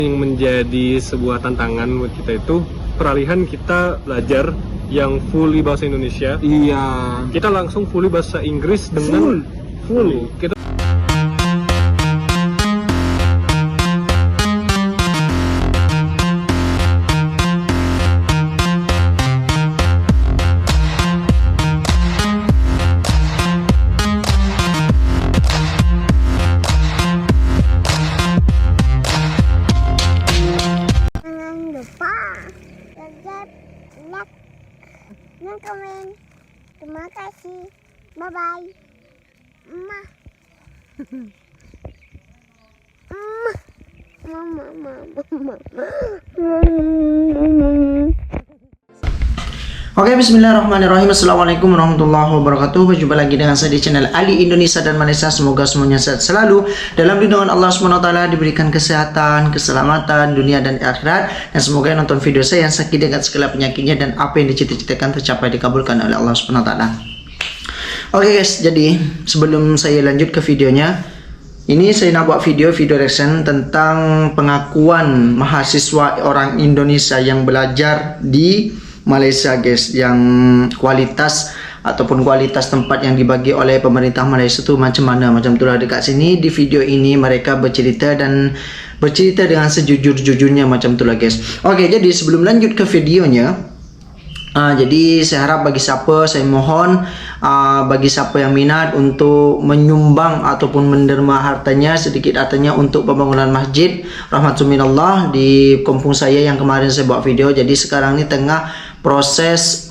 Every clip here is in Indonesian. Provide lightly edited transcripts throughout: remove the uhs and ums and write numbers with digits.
Yang menjadi sebuah tantangan buat kita itu peralihan kita belajar yang fully bahasa Indonesia. Iya. Kita langsung fully bahasa Inggris dengan full. Kita dan komen. Terima kasih. Bye bye. Mama. Mama. Oke, bismillahirrahmanirrahim. Assalamualaikum warahmatullahi wabarakatuh. Berjumpa lagi dengan saya di channel Ali Indonesia dan Malaysia. Semoga semuanya sehat selalu, dalam lindungan Allah SWT, diberikan kesehatan, keselamatan dunia dan akhirat. Dan semoga yang nonton video saya yang sakit dengan segala penyakitnya dan apa yang dicita-citakan tercapai, dikabulkan oleh Allah SWT. Oke guys, jadi sebelum saya lanjut ke videonya, ini saya nak buat video reaction tentang pengakuan mahasiswa orang Indonesia yang belajar di Malaysia guys, yang kualitas tempat yang dibagi oleh pemerintah Malaysia itu macam mana, macam itulah dekat sini di video ini mereka bercerita dengan sejujur-jujurnya macam itulah guys. Oke, jadi sebelum lanjut ke videonya, jadi saya harap bagi siapa yang minat untuk menyumbang ataupun menderma hartanya, sedikit hartanya untuk pembangunan masjid Rahmatun Minallah di kampung saya yang kemarin saya buat video. Jadi sekarang ini tengah proses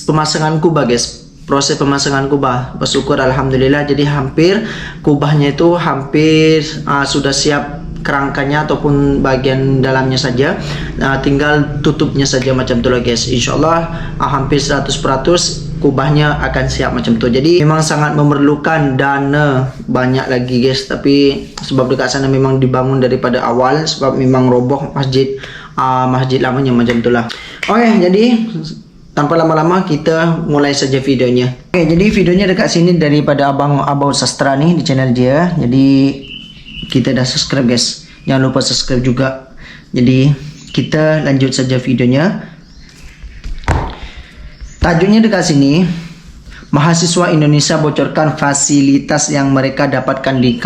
pemasangan kubah guys, proses pemasangan kubah. Bersyukur alhamdulillah, jadi hampir kubahnya itu hampir sudah siap kerangkanya ataupun bagian dalamnya saja, tinggal tutupnya saja macam itulah guys. Insyaallah hampir 100% kubahnya akan siap macam tu. Jadi memang sangat memerlukan dana banyak lagi guys, tapi sebab dekat sana memang dibangun daripada awal, sebab memang roboh masjid lamanya macam itulah. Oke, jadi tanpa lama-lama kita mulai saja videonya. Oke, jadi videonya dekat sini daripada Abang Abau Sastra nih di channel dia. Jadi kita dah subscribe guys, jangan lupa subscribe juga. Jadi kita lanjut saja videonya. Tajuknya dekat sini, mahasiswa Indonesia bocorkan fasilitas yang mereka dapatkan di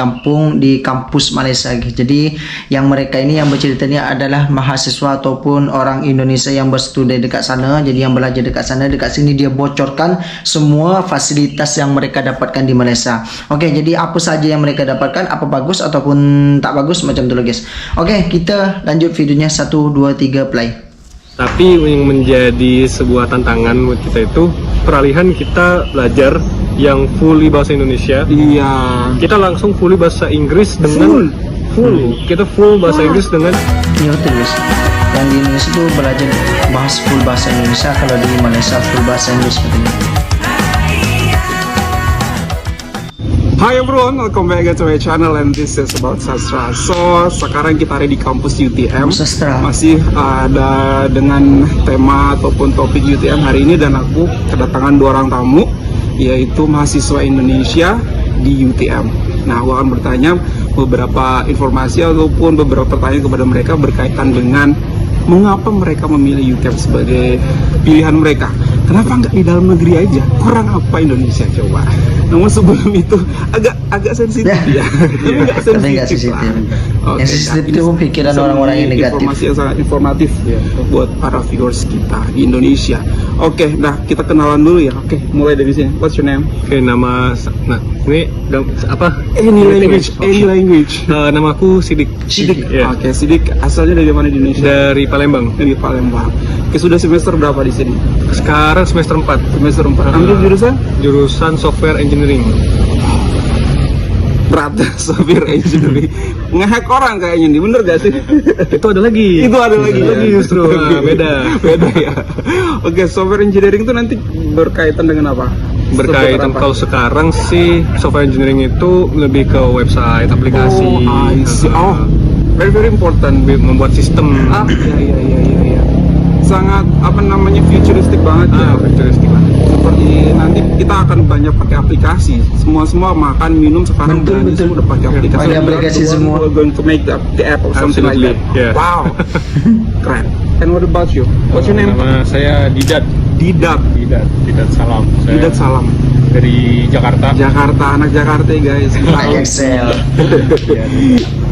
kampus Malaysia. Jadi yang mereka ini yang berceritanya adalah mahasiswa ataupun orang Indonesia yang berstudi dekat sana. Jadi yang belajar dekat sana, dekat sini dia bocorkan semua fasilitas yang mereka dapatkan di Malaysia. Oke, jadi apa saja yang mereka dapatkan, apa bagus ataupun tak bagus macam tu guys. Oke, kita lanjut videonya. 1, 2, 3 play. tapi yang menjadi sebuah tantangan buat kita itu peralihan kita belajar yang fully bahasa Indonesia. Iya. Kita langsung fully bahasa Inggris dengan full. Kita full bahasa Inggris dengan Iya betul guys. Yang di Indonesia itu belajar full bahasa Indonesia, kalau di Malaysia full bahasa Inggris katanya. Hi everyone, welcome back to my channel and this is about Sastra. So sekarang kita ada di kampus UTM. Sastra. Masih ada dengan tema ataupun topik UTM hari ini, dan aku kedatangan 2 orang tamu, yaitu mahasiswa Indonesia di UTM. Nah, aku akan bertanya beberapa informasi ataupun beberapa pertanyaan kepada mereka berkaitan dengan mengapa mereka memilih UTM sebagai pilihan mereka. Kenapa nggak di dalam negeri aja? Kurang apa Indonesia coba? Namun sebelum itu agak sensitif ya. Tapi nggak sensitif lah. Yang sensitif itu pikiran orang-orang yang negatif. Informasi yang sangat informatif buat para viewers kita di Indonesia. Oke, nah kita kenalan dulu ya. Oke, mulai dari sini. What's your name? Oke, nama ini apa? Any language. Nama aku Sidik. Ya. Oke, Sidik asalnya dari mana di Indonesia? Dari Palembang. Dari Palembang. Oke, sudah semester berapa di sini? Sekarang semester 4. Semester 4. Ambil Jurusan software engineering. Berat, software engineering. Ngehack orang kayaknya nih, bener gak sih? Itu ada lagi. Itu ada lagi justru. Beda ya. Oke, software engineering itu nanti berkaitan dengan apa? Berkaitan kalau sekarang sih software engineering itu lebih ke website, aplikasi. Oh, I see. Oh, very important membuat sistem. Iya. Sangat futuristik banget ya. Futuristik lah. seperti nanti kita akan banyak pakai aplikasi. Semua makan minum sekarang Betul. semua udah pakai aplikasi. Pakai aplikasi semua. We're going to make the app or something like that. Absolutely, yeah. Wow, keren. And what about you? What's your name? Nama saya Didat. Didat. Didat Salam. Saya Didat Salam. dari Jakarta. Jakarta, anak Jakarta guys. Pakai Excel.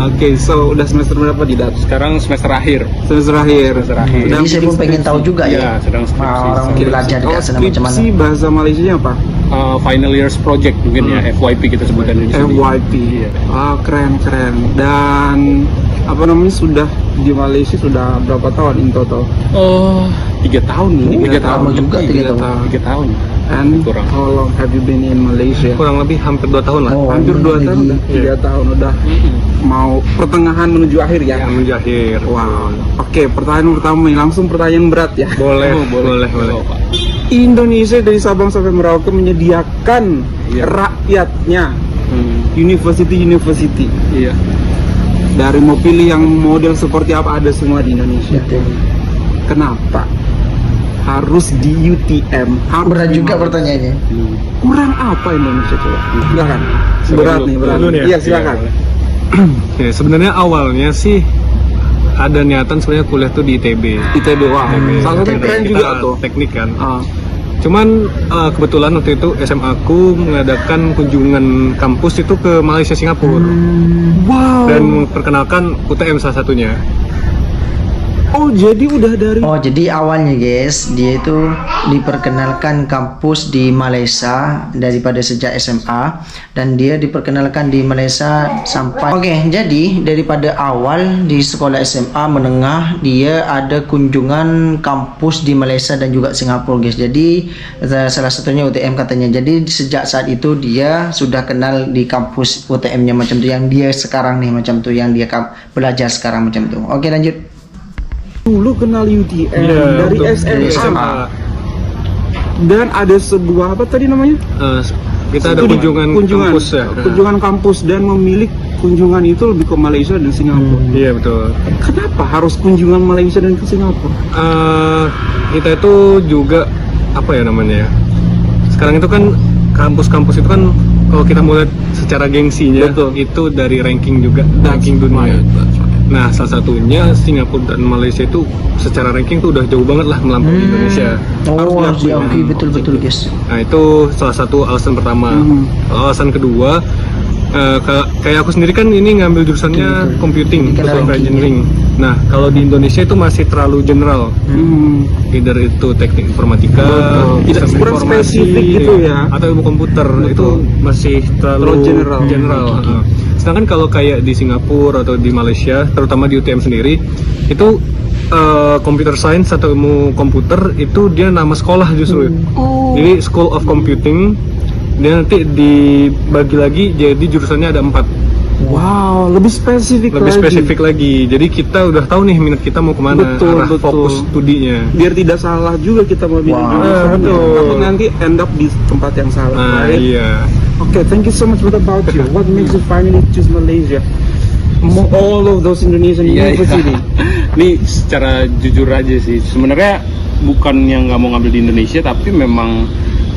Oke, so udah semester berapa Didat? Sekarang semester akhir. Semester akhir. Semester akhir. Jadi saya pun pengen tahu juga ya. Sedang skripsi. Orang belajar di sana macam mana. Skripsi bahasa Malaysia apa? Final years project mungkin ya, FYP kita sebutkan di sini. FYP. Iya. Ah, keren. Dan apa namanya, sudah di Malaysia sudah berapa tahun in total? 3 tahun nih. 3 tahun juga, 3 tahun. 3 tahun. And Kurang. how long have you been in Malaysia? Kurang lebih hampir 2 tahun lah. Oh, Hampir 2 tahun, udah 3 tahun udah mau pertengahan menuju akhir ya. Yang menuju akhir. Wow. Oke, pertanyaan pertama nih, langsung pertanyaan berat ya. Boleh, Oh, boleh. Pak. Indonesia dari Sabang sampai Merauke menyediakan Iya. rakyatnya university. Iya. Dari mau pilih yang model seperti apa, ada semua di Indonesia. Kenapa harus di UTM? Harus Berat di juga Malaysia? pertanyaannya. Kurang apa Indonesia coba? Silakan. Silakan Berat dulu. nih, berat. Dulu nih ya? Iya, silakan. Ya, sebenarnya awalnya sih ada niatan sebenarnya kuliah tuh di ITB. ITB, wah. Salah satu Karena keren kita juga tuh. teknik kan. Ah, Cuman kebetulan waktu itu SMA aku mengadakan kunjungan kampus itu ke Malaysia Singapura wow. dan memperkenalkan UTM salah satunya. Oh, jadi udah dari Oh, jadi awalnya guys, dia itu diperkenalkan kampus di Malaysia daripada sejak SMA, dan dia diperkenalkan di Malaysia sampai Oke, jadi daripada awal di sekolah SMA menengah dia ada kunjungan kampus di Malaysia dan juga Singapura guys. Jadi salah satunya UTM katanya. Jadi sejak saat itu dia sudah kenal di kampus UTM-nya macam tu, yang dia sekarang nih macam tu, yang dia belajar sekarang macam tu. Oke, lanjut. dulu kenal UTM Iya, dari untuk SMA. SMA. Dan ada sebuah apa tadi namanya? Kita ada Studi. kunjungan kampus ya. Kunjungan kampus, dan memilih kunjungan itu lebih ke Malaysia dan Singapura. Iya betul. Kenapa harus kunjungan Malaysia dan ke Singapura? Kita itu juga apa ya namanya ya? Sekarang itu kan kampus-kampus itu kan kalau kita mau lihat secara gengsinya Betul. itu dari ranking juga, ranking dunia. Nah, salah satunya Singapura dan Malaysia itu secara ranking tuh udah jauh banget lah melampaui Indonesia. Oh, Harus diakui. oke, betul guys. Nah, itu salah satu alasan pertama. Alasan kedua, kayak aku sendiri kan ini ngambil jurusannya computing, Jadi kan software ranking engineering. Nah, kalau di Indonesia itu masih terlalu general. Either itu teknik informatika, Tidak sistem kurang informasi, spesifik gitu ya. atau ilmu komputer. Itu masih terlalu Terlalu general. Sedangkan kalau kayak di Singapura atau di Malaysia, terutama di UTM sendiri, itu computer science atau ilmu komputer itu dia nama sekolah justru. Jadi School of Computing, dia nanti dibagi lagi jadi jurusannya ada 4. Wow, lebih spesifik Lebih lagi. spesifik lagi. Jadi kita udah tahu nih minat kita mau kemana, Betul, arah betul. fokus studinya. Biar tidak salah juga kita mau pilih Wow. jurusan. Betul. Takut nanti end up di tempat yang salah. Nah, right? iya. Okay, thank you so much. What about you? What makes you finally choose Malaysia? All of those Indonesian university. Ini secara jujur aja sih, sebenarnya bukan yang nggak mau ngambil di Indonesia, tapi memang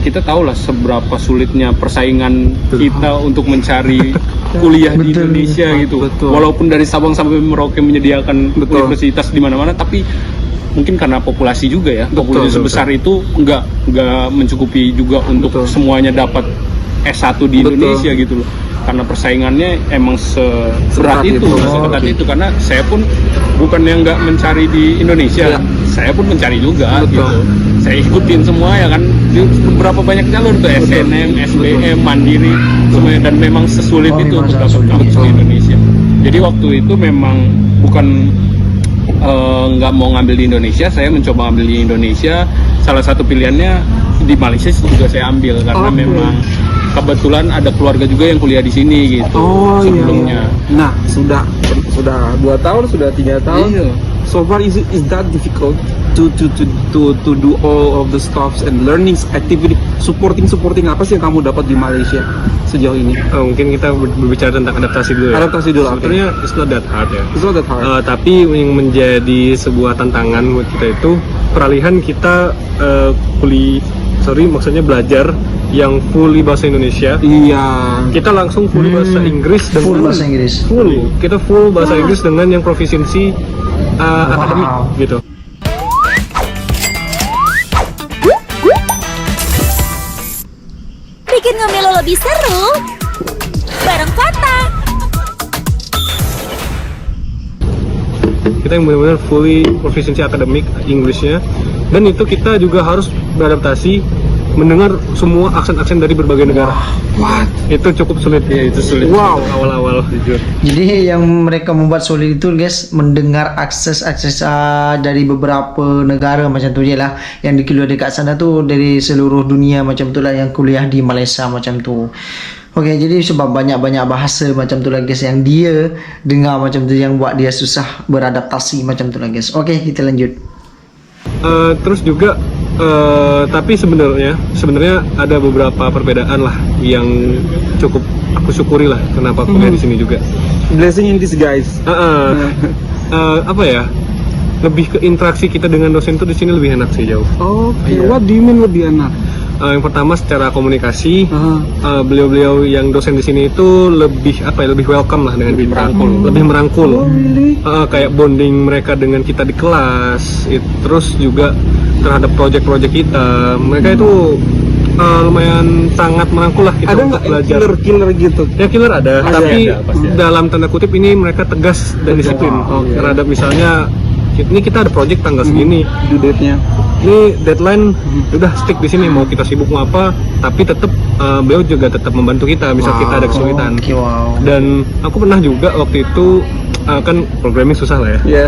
kita tahu lah seberapa sulitnya persaingan kita untuk mencari kuliah di Betul. Indonesia gitu. Betul. Walaupun dari Sabang sampai Merauke menyediakan Betul. universitas di mana-mana, tapi mungkin karena populasi juga ya, populasi betul, sebesar itu nggak mencukupi juga untuk Betul. semuanya dapat S1 di Betul. Indonesia gitu loh. Karena persaingannya emang seberat Seketat itu, itu. seketat oke. itu. Karena saya pun bukan yang nggak mencari di Indonesia, Ya. saya pun mencari juga Betul. gitu. Saya ikutin semua ya kan, di beberapa banyak jalur tuh, SNM, SBM, Mandiri, semuanya, dan memang sesulit Oh, itu memang untuk dapat sangat kampus sulit. di Indonesia. Jadi waktu itu memang bukan nggak mau ngambil di Indonesia, saya mencoba ngambil di Indonesia. Salah satu pilihannya di Malaysia juga saya ambil karena Oke. memang kebetulan ada keluarga juga yang kuliah di sini gitu sebelumnya. Nah, sudah 2 tahun, sudah 3 tahun. Iya. So far, is that difficult to do all of the stuffs and learnings activity, supporting apa sih yang kamu dapat di Malaysia sejauh ini? Mungkin kita berbicara tentang adaptasi dulu ya. Adaptasi dulu, oke. Sebetulnya it's not that hard ya. It's not that hard. Tapi yang menjadi sebuah tantangan buat kita itu peralihan kita sorry maksudnya belajar yang fully bahasa Indonesia. Iya. Kita langsung full bahasa Inggris dengan Full bahasa Inggris. Kita full bahasa Inggris dengan yang proficiency akademik gitu. Bikin ngemil lebih seru bareng Fata. Kita yang benar-benar fully proficiency akademik Inggrisnya, dan itu kita juga harus beradaptasi mendengar semua aksen-aksen dari berbagai negara. What? Itu cukup sulit. Ya, itu sulit. Wow. Awal-awal jujur. Jadi yang mereka membuat sulit itu guys, mendengar akses-akses dari beberapa negara macam tu je lah. Yang dikeluar dekat sana tu dari seluruh dunia macam tu lah, yang kuliah di Malaysia macam tu. Okey, jadi sebab banyak-banyak bahasa macam tu lah guys yang dia dengar macam tu, yang buat dia susah beradaptasi macam tu lah guys. Okey, kita lanjut. Terus juga tapi sebenarnya ada beberapa perbedaan lah yang cukup aku syukuri lah kenapa kuliah di sini juga. Blessing in disguise. Apa ya? Lebih ke interaksi kita dengan dosen tuh di sini lebih enak sih jauh. Oke, what do you mean lebih enak? Yang pertama secara komunikasi, beliau-beliau yang dosen di sini itu lebih lebih welcome lah dengan kita, lebih merangkul. Kayak bonding mereka dengan kita di kelas, terus juga terhadap project-project kita, mereka itu lumayan sangat merangkul lah kita Ada untuk nggak belajar. killer gitu? Ya killer ada, tapi pasti ada. dalam tanda kutip ini mereka tegas dan disiplin terhadap misalnya ini kita ada project tanggal segini, Due date-nya. ini deadline udah stick di sini, mau kita sibuk mau apa, tapi tetap beliau juga tetap membantu kita misal kita ada kesulitan. Oke, wow. Dan aku pernah juga waktu itu kan programming susah lah ya. Iya.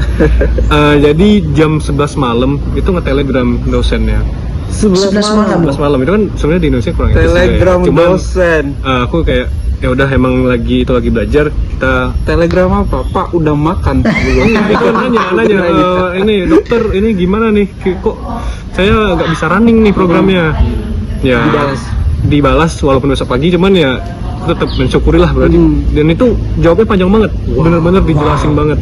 Jadi jam 11 malam itu nge-telegram dosennya. 11 malam. 11 malam itu kan sebenarnya di Indonesia kurang efisien ya. Telegram Cuman dosen. aku kayak ya udah emang lagi belajar kita Telegram apa? Pak udah makan belum? itu nanya ini dokter ini gimana nih kok saya nggak bisa running nih programnya ya dibalas walaupun besok pagi, cuman ya tetap mensyukuri lah berarti. Dan itu jawabnya panjang banget, bener-bener dijelasin banget,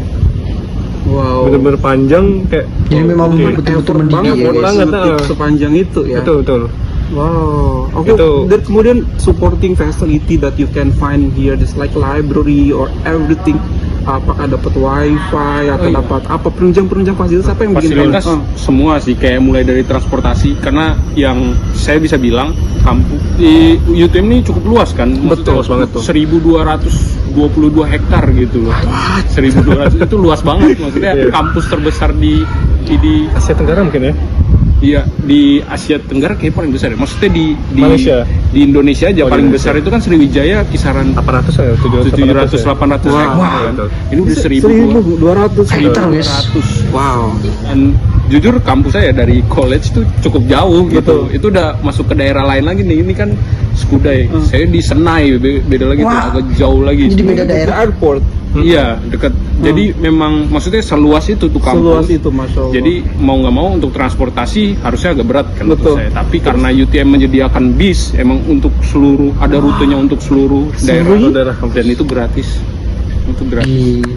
Wow. bener-bener panjang kayak Jadi memang oke. betul-betul Effort mendidik banget ya guys. banget, ngetik sepanjang itu ya. betul. Wow. Oke. Itu- Dan kemudian supporting facility that you can find here, just like library or everything. Apakah dapat wifi atau dapat apa penunjang fasilitas apa yang bikin Fasilitas kalian? semua sih, kayak mulai dari transportasi, karena yang saya bisa bilang kampus di UTM ini cukup luas kan. Betul, luas banget tuh. 1222 hektar gitu loh. 1200 itu luas banget, maksudnya Iya. kampus terbesar di Asia Tenggara mungkin ya. Iya, di Asia Tenggara kayak paling besar ya. Maksudnya di Malaysia. di Indonesia aja Oh, di paling Indonesia. besar itu kan Sriwijaya kisaran 800 ya, 700 800 hektar. Ini udah 1.200 Hektar, guys. 1.200. Wow. Dan jujur kampus saya dari college tuh cukup jauh gitu. Itu udah masuk ke daerah lain lagi nih. Ini kan Skudai. Saya di Senai, beda lagi tuh, Wah. agak jauh lagi. Jadi beda The daerah. airport. Iya, dekat. Jadi memang maksudnya seluas itu tuh Seluas kampus. itu, Masya Allah. Jadi mau nggak mau untuk transportasi harusnya agak berat kan menurut Betul. saya. Tapi karena UTM menyediakan bis emang untuk seluruh, ada rutenya untuk seluruh daerah dan itu gratis. Itu gratis.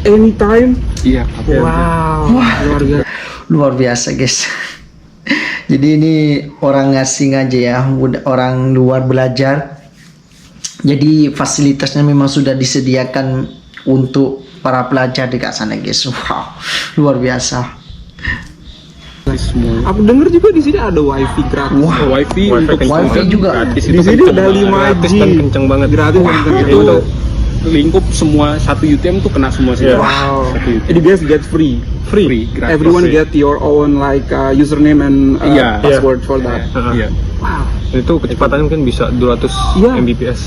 Anytime. Iya. Wow. Luar biasa. Luar biasa guys. Jadi ini orang asing aja ya, orang luar belajar. Jadi fasilitasnya memang sudah disediakan untuk para pelajar dekat sana guys. Wow, luar biasa. Aku dengar juga di sini ada wifi gratis. Wah, Wifi Wifi untuk kencang wifi banget. juga. Gratis Di itu sini kencang ada banget. 5G. Gratis dan kencang banget. Gratis dan kencang. itu lingkup semua satu UTM tuh kena semua sih. Iya. Wow. Satu UTM. And you guys get free. Free, gratis. Everyone get your own like username and Iya. password for that. Iya. Wow. Itu kecepatannya mungkin bisa 200 Iya. Mbps.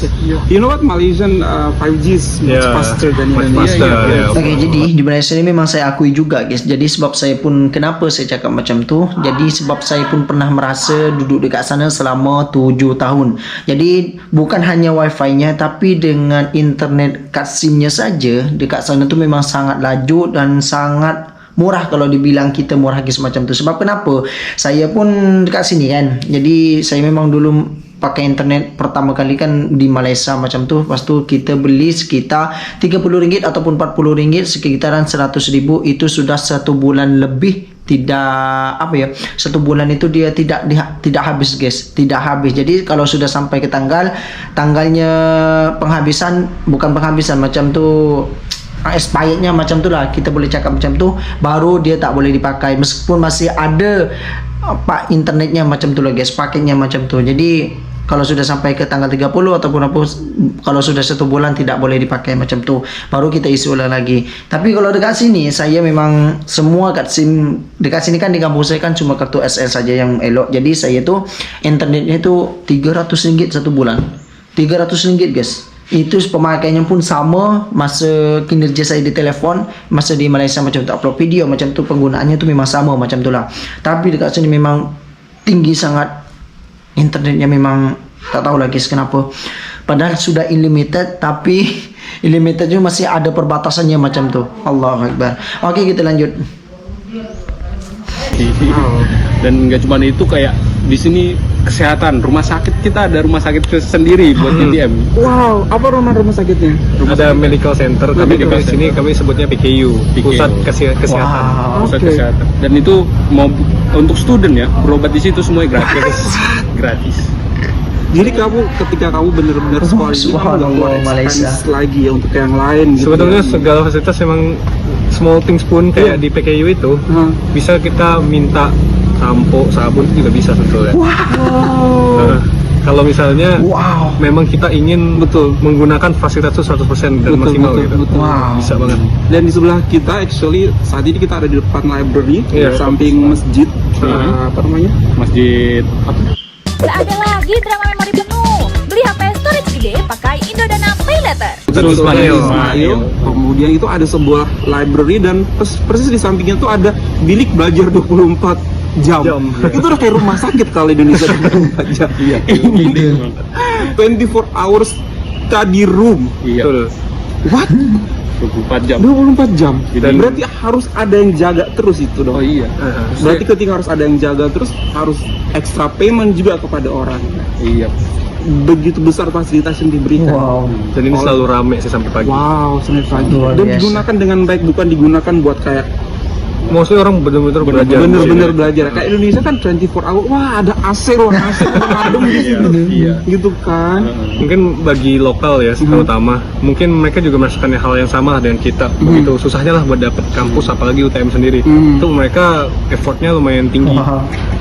You know what, Malaysian 5G is much Yeah. faster than Much Indonesia. faster, yeah. Oke, jadi di Malaysia ini memang saya akui juga guys. Jadi sebab saya pun, kenapa saya cakap macam tu? Jadi sebab saya pun pernah merasa duduk dekat sana selama 7 tahun. Jadi bukan hanya wifi-nya, tapi dengan internet kat SIM-nya saja dekat sana tu memang sangat laju dan sangat murah kalau dibilang kita murah guys macam tu. Sebab kenapa? Saya pun dekat sini kan. Jadi saya memang dulu pakai internet pertama kali kan di Malaysia macam tuh, pas tuh kita beli sekitar RM30 ataupun RM40, sekitaran 100.000, itu sudah 1 bulan lebih. Tidak apa ya, 1 bulan itu dia tidak habis guys, tidak habis. Jadi kalau sudah sampai ke tanggalnya penghabisan, bukan penghabisan macam tuh, expirednya macam tuh lah, kita boleh cakap macam tuh, baru dia tak boleh dipakai meskipun masih ada apa internetnya macam tuh lah guys, paketnya macam tuh. Jadi kalau sudah sampai ke tanggal 30 ataupun apa, kalau sudah 1 bulan tidak boleh dipakai macam tuh, baru kita isi ulang lagi. Tapi kalau dekat sini saya memang semua kat SIM dekat sini kan, di kampung saya kan cuma kartu SL saja yang elok. Jadi saya tuh internetnya itu RM300 1 bulan. RM300 guys. Itu pemakaiannya pun sama masa kinerja saya di telefon, masa di Malaysia macam tu upload video macam tu, penggunaannya tu memang sama macam tu lah. Tapi dekat sini memang tinggi sangat internetnya, memang tak tahu lagi kenapa. Padahal sudah unlimited, tapi unlimited juga masih ada perbatasannya macam tu. Allahu Akbar. Oke, kita lanjut. Dan nggak cuma itu, kayak di sini kesehatan, rumah sakit kita ada rumah sakit sendiri buat UTM. Wow, apa rumah sakitnya? Ada medical center, tapi di sini kami sebutnya PKU, pusat kesehatan. Pusat kesehatan. Dan itu mau untuk student ya, berobat di situ semuanya gratis. Gratis. Jadi ketika kamu benar-benar sekolah ini, kamu nggak keluar expense lagi ya untuk yang lain gitu. Sebetulnya segala fasilitas memang small things pun kayak di PKU itu bisa kita minta sampo, sabun juga bisa sebetulnya. Wow. Kalau misalnya memang kita ingin menggunakan fasilitas itu 100% dan maksimal gitu. Wow. Bisa banget. Dan di sebelah kita actually saat ini kita ada di depan library, di samping masjid, apa namanya? Masjid. Gak ada lagi drama memori penuh. Beli HP storage gede pakai Indodana Pay Later. Betul, Ismail. Kemudian itu ada sebuah library dan persis di sampingnya tuh ada bilik belajar 24 jam. Itu udah kayak rumah sakit kalau Indonesia 24 jam. Iya. 24 hours study room. Iya. Betul. What? 24 jam. 24 jam. Dan berarti harus ada yang jaga terus itu dong. Oh iya. Berarti ketika harus ada yang jaga terus, harus extra payment juga kepada orang. Iya. Begitu besar fasilitas yang diberikan. Wow. Dan ini selalu rame sih sampai pagi. Wow, sampai pagi. Luar Dan biasa. digunakan dengan baik, bukan digunakan buat kayak Mostly orang benar-benar belajar. bener-bener belajar. Kayak Indonesia kan 24 hour, wah ada AC ruang AC adem di situ, gitu kan. Mungkin bagi lokal ya, terutama mungkin mereka juga merasakan hal yang sama dengan kita. Begitu susahnya lah buat dapet kampus, apalagi UTM sendiri. Itu mereka effortnya lumayan tinggi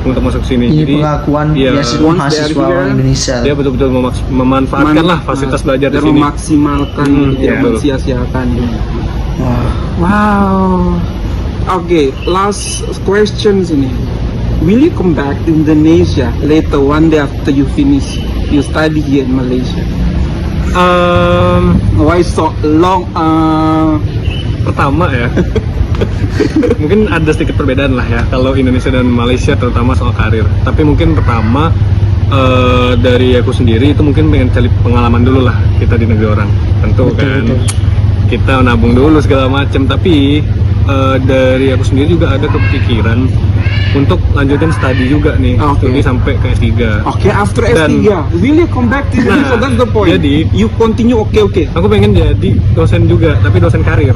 untuk masuk sini. Ini Jadi pengakuan beasiswa mahasiswa orang Indonesia. dia betul-betul memanfaatkan lah fasilitas belajar di dan sini. memaksimalkan, tidak mensia-siakan. Wow. Okay, last questions ini. Will you come back to Indonesia later one day after you finish you study here in Malaysia? Why so long? Pertama ya, mungkin ada sedikit perbedaan lah ya kalau Indonesia dan Malaysia, terutama soal karir. Tapi mungkin pertama dari aku sendiri itu mungkin pengen cari pengalaman dulu lah kita di negeri orang. Tentu kan kita nabung dulu segala macam. Tapi dari aku sendiri juga ada kepikiran untuk lanjutin studi juga nih, studi sampai ke S3. Okay, after S3, will you come back to Indonesia? That's the point. Jadi you continue, okay. Aku pengen jadi dosen juga, tapi dosen karir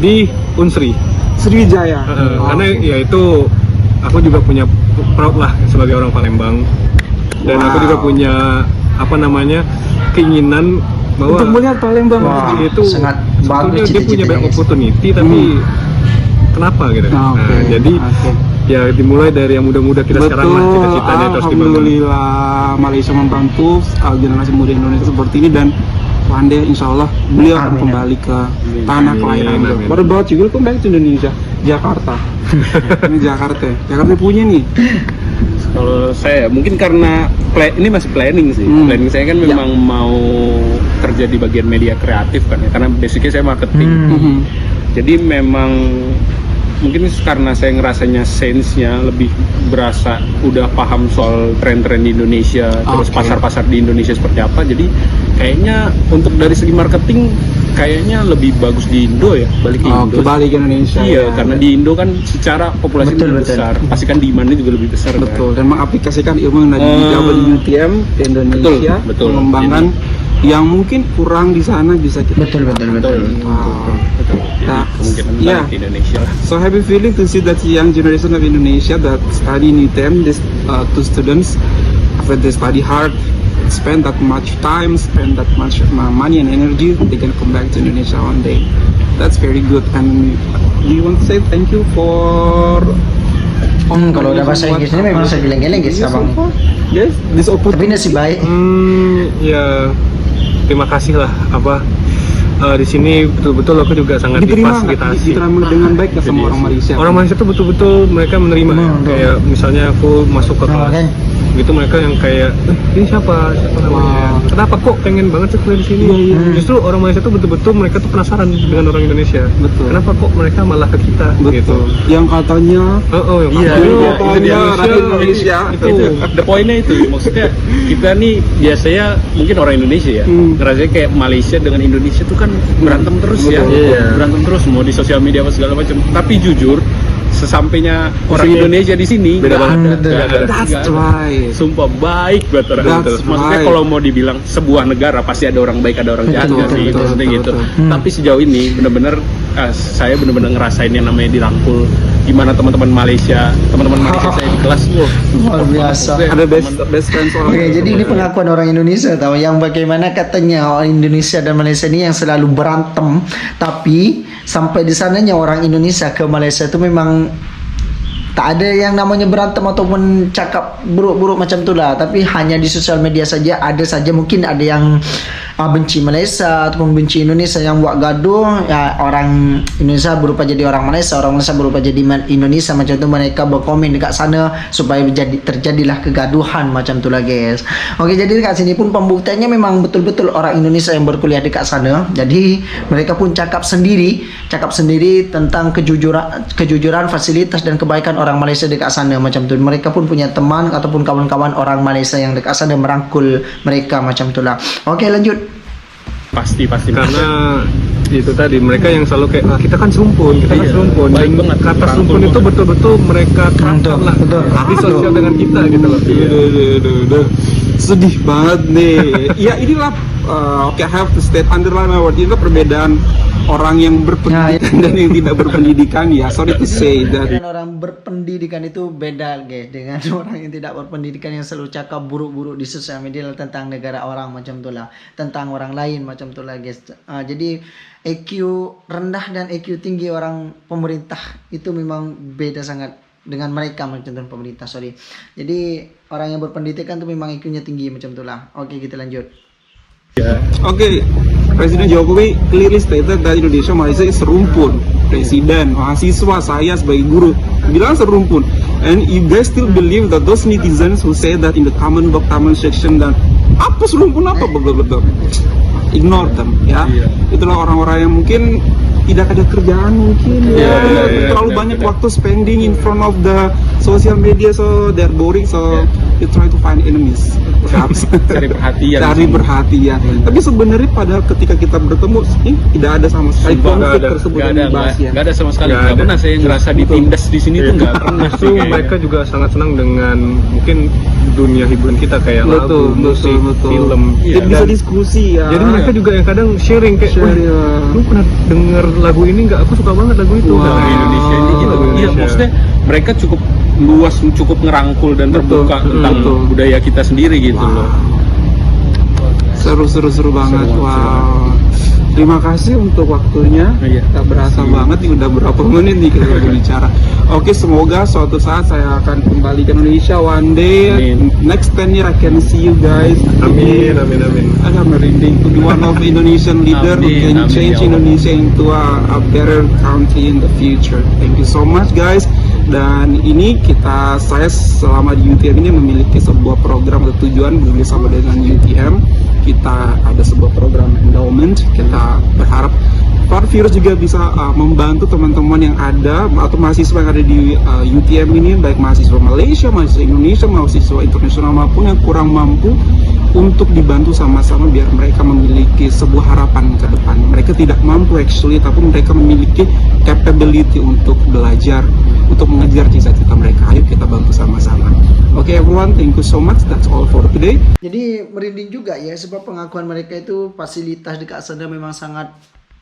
di Unsri Sriwijaya. Karena ya itu aku juga punya proud lah sebagai orang Palembang, dan aku juga punya keinginan bahwa untuk melihat Palembang itu sangat bagus, dia punya banyak opportunity, tapi kenapa gitu? Jadi ya dimulai dari yang muda-muda kita sekarang lah, cita-citanya terus dibangun. Alhamdulillah Malaysia membantu generasi muda Indonesia seperti ini, dan one day insya Allah beliau akan kembali ke tanah kelahiran. What about you? Welcome back to Indonesia, Jakarta. Ini Jakarta punya nih. Kalau saya mungkin karena ini masih planning sih. Planning saya kan memang mau kerja di bagian media kreatif kan ya, karena basicnya saya marketing. Jadi memang mungkin karena saya ngerasanya sense-nya lebih berasa udah paham soal tren-tren di Indonesia, terus pasar-pasar di Indonesia seperti apa. Jadi kayaknya untuk dari segi marketing kayaknya lebih bagus di Indo ya, balik ke Indo. Kembali ke Indonesia. Iya, ya. karena di Indo kan secara populasi Betul, lebih betul. besar, pasti kan demandnya juga lebih besar. Betul, dan mengaplikasikan ilmu yang dari WTM ke Indonesia, Betul. mengembangkan yang mungkin kurang di sana bisa kita. Betul. Wow. Jadi kemungkinan Yeah. balik ke Indonesia lah. So happy feeling to see that young generation of Indonesia that study in UTM, these two students, after they study hard, spend that much time, spend that much money and energy, they can come back to Indonesia one day. That's very good. And do you want to say thank you for? Kalau udah bahasa Inggrisnya memang saya geleng-geleng guys, abang. Yes, this Tapi opportunity. nasib baik. Ya terima kasih lah di sini betul-betul aku juga sangat difasilitasi. diterima dengan baik ya sama orang Malaysia. Orang Malaysia tuh betul-betul mereka menerima ya. Kayak misalnya aku masuk ke kelas kan? gitu, mereka yang kayak ini siapa namanya, kenapa kok pengen banget sih kuliah di sini. Justru orang Malaysia tuh betul-betul mereka tuh penasaran dengan orang Indonesia. Betul. Kenapa kok mereka malah ke kita gitu. Betul. Yang katanya Yang Iya, katanya itu dia. rakyat Indonesia itu the pointnya itu, maksudnya kita nih biasanya mungkin orang Indonesia ya ngerasanya kayak Malaysia dengan Indonesia tuh kan berantem terus ya, berantem terus mau di sosial media apa segala macam. Tapi jujur sesampainya orang Indonesia di sini Beda banget. That's right. Sumpah baik banget orang That's itu. Maksudnya right. kalau mau dibilang sebuah negara pasti ada orang baik ada orang jahat nggak sih, maksudnya gitu. Tapi sejauh ini benar-benar saya benar-benar ngerasain yang namanya dirangkul. Gimana teman-teman Malaysia saya di kelas, Luar biasa. maksudnya Ada best friends orang. Oke, jadi ini pengakuan orang Indonesia tahu yang bagaimana katanya orang Indonesia dan Malaysia ini yang selalu berantem, tapi sampai di sananya orang Indonesia ke Malaysia itu memang tak ada yang namanya berantem ataupun cakap buruk-buruk macam itulah, tapi hanya di sosial media saja ada saja mungkin ada yang benci Malaysia ataupun benci Indonesia yang buat gaduh ya, orang Indonesia berupa jadi orang Malaysia berupa jadi Indonesia macam tu, mereka berkomen dekat sana supaya terjadilah kegaduhan macam tu lah guys. Oke, jadi dekat sini pun pembuktiannya memang betul-betul orang Indonesia yang berkuliah dekat sana, jadi mereka pun cakap sendiri tentang kejujuran fasilitas dan kebaikan orang Malaysia dekat sana macam tu. Mereka pun punya teman ataupun kawan-kawan orang Malaysia yang dekat sana merangkul mereka macam tu lah. Oke, lanjut. pasti Karena itu tadi mereka yang selalu kayak kita kan serumpun, Baik dan banget. kata Merangkul serumpun itu banget. betul-betul mereka terangkat lah di sosial dengan kita gitu loh. Duh. Sedih banget nih. Ya inilah I have to state underline my word, inilah perbedaan orang yang berpendidikan dan yang tidak berpendidikan ya. Sorry to say that. Dan orang berpendidikan itu beda guys dengan orang yang tidak berpendidikan yang selalu cakap buruk-buruk di sosial media tentang negara orang macam itulah, tentang orang lain macam itulah guys. Jadi EQ rendah dan EQ tinggi orang pemerintah itu memang beda sangat dengan mereka macam itu, pemerintah sorry. Jadi orang yang berpendidikan itu memang EQ-nya tinggi macam itulah. Oke, kita lanjut. Oke, Presiden Jokowi clearly stated that Indonesia Malaysia is serumpun. Presiden, mahasiswa, saya sebagai guru bilang serumpun. And you guys still believe that those netizens who say that in the comment section dan apa serumpun apa betul-betul ignore them ya. Itulah orang-orang yang mungkin tidak ada kerjaan mungkin terlalu banyak waktu spending in front of the social media, so they're boring, so you try to find enemies perhaps. cari perhatian. Tapi sebenarnya pada ketika kita bertemu tidak ada sama sekali konflik tersebut yang dibahas ya. Nggak ada sama sekali. Nggak Nggak ada. pernah saya ngerasa ditindas di sini tuh nggak pernah. Justru mereka juga sangat senang dengan mungkin dunia hiburan kita kayak lagu, musik, film. Kita bisa diskusi ya. Jadi mereka juga yang kadang sharing kayak, lu pernah denger lagu ini nggak? Aku suka banget lagu itu. Wah. Dari Indonesia ini gitu. Iya, Indonesia. maksudnya mereka cukup luas, cukup ngerangkul dan terbuka tentang budaya kita sendiri gitu loh. Seru banget. Wow. Terima kasih untuk waktunya. Iya. Tak berasa banget nih udah berapa menit nih kita berbicara. Oke, semoga suatu saat saya akan kembali ke Indonesia one day. Amin. Next 10 year I can see you guys. Amin. Agak merinding to be one of Indonesian leader who Amin, can amin, change ya Allah. Indonesia into a better country in the future. Thank you so much guys. Dan ini saya selama di UTM ini memiliki sebuah program atau tujuan bersama dengan UTM. Kita ada sebuah program endowment. Kita berharap para viewers juga bisa membantu teman-teman yang ada atau mahasiswa yang ada di UTM ini, baik mahasiswa Malaysia, mahasiswa Indonesia, mahasiswa internasional maupun yang kurang mampu untuk dibantu sama-sama biar mereka memiliki sebuah harapan ke depan. Mereka tidak mampu actually, tapi mereka memiliki capability untuk belajar, untuk mengejar cita-cita mereka. Ayo kita bantu sama-sama. Oke everyone, thank you so much. That's all for today. Jadi merinding juga ya, sebab pengakuan mereka itu fasilitas dekat sana memang sangat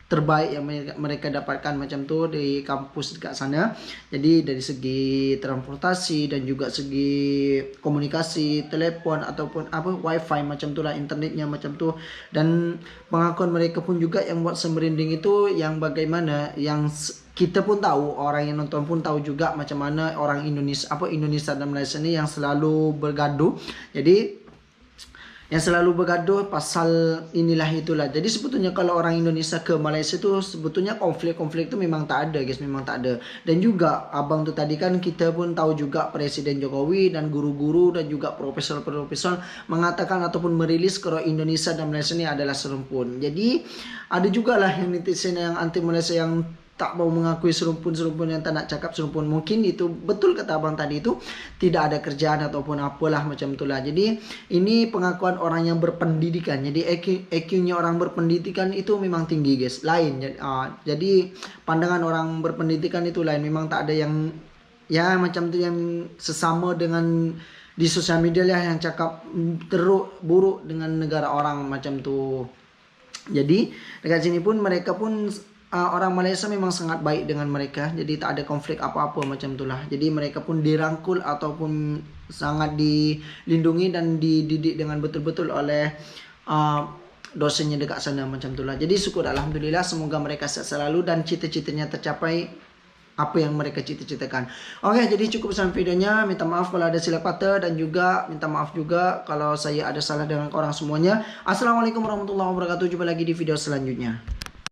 terbaik yang mereka dapatkan macam tu di kampus dekat sana. Jadi dari segi transportasi dan juga segi komunikasi, telepon ataupun wifi macam tu lah, internetnya macam tu. Dan pengakuan mereka pun juga yang buat semerinding itu, yang bagaimana yang kita pun tahu, orang yang nonton pun tahu juga macam mana orang Indonesia dan Malaysia ni yang selalu bergaduh. Jadi yang selalu bergaduh pasal inilah itulah. Jadi sebetulnya kalau orang Indonesia ke Malaysia tu sebetulnya konflik-konflik tu memang tak ada guys, memang tak ada. Dan juga abang tu tadi kan kita pun tahu juga Presiden Jokowi dan guru-guru dan juga profesor-profesor mengatakan ataupun merilis kalau Indonesia dan Malaysia ni adalah serumpun. Jadi ada jugalah yang netizen yang anti Malaysia yang tak mau mengakui serumpun yang tak nak cakap serumpun. Mungkin itu betul kata abang tadi, itu tidak ada kerjaan ataupun apalah macam itulah. Jadi ini pengakuan orang yang berpendidikan. Jadi IQ-nya orang berpendidikan itu memang tinggi guys, lain. Jadi pandangan orang berpendidikan itu lain, memang tak ada yang ya macam tu yang sesama dengan di sosial media lah yang cakap teruk buruk dengan negara orang macam tu. Jadi dekat sini pun mereka pun orang Malaysia memang sangat baik dengan mereka. Jadi tak ada konflik apa-apa macam itulah. Jadi mereka pun dirangkul ataupun sangat dilindungi dan dididik dengan betul-betul oleh dosennya dekat sana macam itulah. Jadi syukur alhamdulillah, semoga mereka sehat selalu dan cita-citanya tercapai apa yang mereka cita-citakan. Oke, jadi cukup sampai videonya. Minta maaf kalau ada silap kata dan juga minta maaf juga kalau saya ada salah dengan orang semuanya. Assalamualaikum warahmatullahi wabarakatuh. Jumpa lagi di video selanjutnya.